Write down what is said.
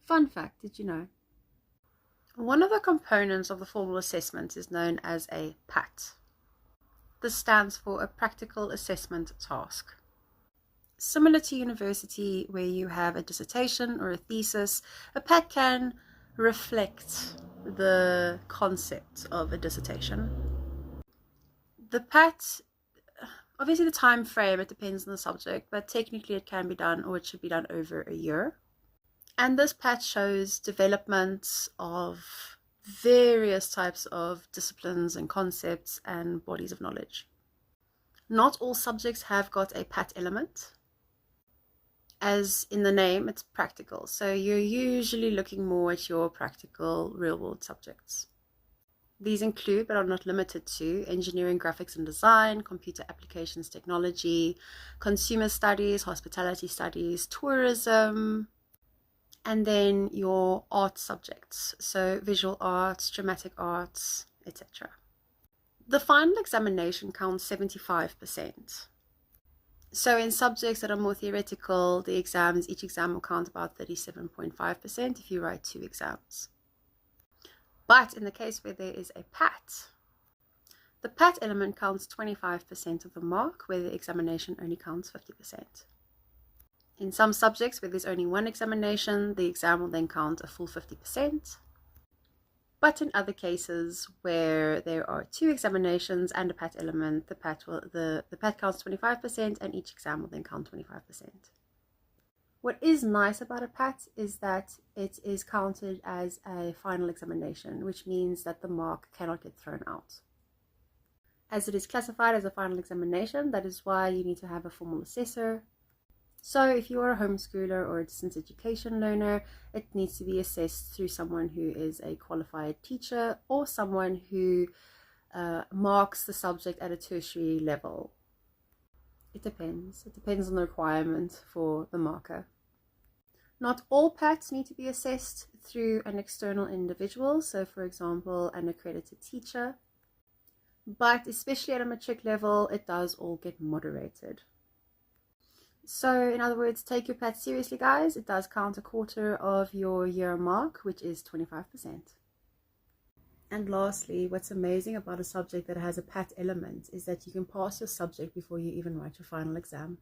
Fun fact, did you know? One of the components of the formal assessment is known as a PAT. This stands for a practical assessment task. Similar to university, where you have a dissertation or a thesis, a PAT can reflect the concept of a dissertation. The PAT, obviously the time frame, it depends on the subject, but technically it can be done, or it should be done, over a year. And this PAT shows development of various types of disciplines and concepts and bodies of knowledge. Not all subjects have got a PAT element. As in the name, it's practical. So you're usually looking more at your practical real-world subjects. These include, but are not limited to, engineering, graphics and design, computer applications technology, consumer studies, hospitality studies, tourism, and then your art subjects, so visual arts, dramatic arts, etc. The final examination counts 75%. So in subjects that are more theoretical, each exam will count about 37.5% if you write 2 exams. But in the case where there is a PAT, the PAT element counts 25% of the mark, where the examination only counts 50%. In some subjects where there's only 1 examination, the exam will then count a full 50%. But in other cases where there are 2 examinations and a PAT element, the PAT counts 25% and each exam will then count 25%. What is nice about a PAT is that it is counted as a final examination, which means that the mark cannot get thrown out. As it is classified as a final examination, that is why you need to have a formal assessor. So if you are a homeschooler or a distance education learner, it needs to be assessed through someone who is a qualified teacher or someone who marks the subject at a tertiary level. It depends. It depends on the requirement for the marker. Not all PATs need to be assessed through an external individual, so for example, an accredited teacher. But especially at a matric level, it does all get moderated. So in other words, take your PAT seriously, guys. It does count a quarter of your year mark, which is 25%. And lastly, what's amazing about a subject that has a PAT element is that you can pass your subject before you even write your final exam.